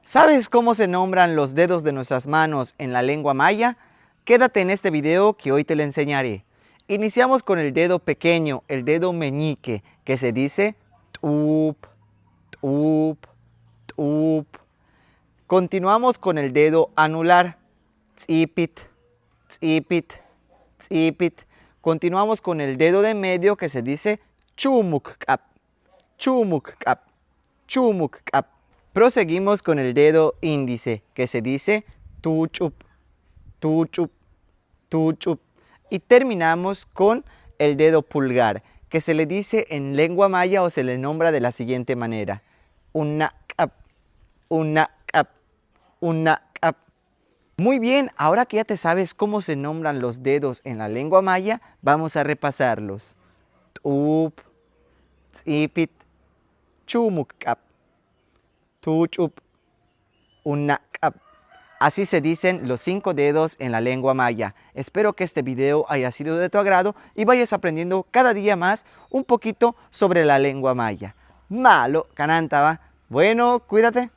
¿Sabes cómo se nombran los dedos de nuestras manos en la lengua maya? Quédate en este video que hoy te lo enseñaré. Iniciamos con el dedo pequeño, el dedo meñique, que se dice tup, tup, tup. Continuamos con el dedo anular, tzipit, tzipit, tzipit. Continuamos con el dedo de medio que se dice chumukkap, chumukkap, chumukkap. Proseguimos con el dedo índice, que se dice tuchup, tuchup, tuchup. Y terminamos con el dedo pulgar, que se le dice en lengua maya o se le nombra de la siguiente manera. Unakap, unakap, unakap. Muy bien, ahora que ya te sabes cómo se nombran los dedos en la lengua maya, vamos a repasarlos. Tup, tzipit, chumukkap, tuchup, unakap. Así se dicen los 5 dedos en la lengua maya. Espero que este video haya sido de tu agrado y vayas aprendiendo cada día más un poquito sobre la lengua maya. Malo, canantaba. Bueno, cuídate.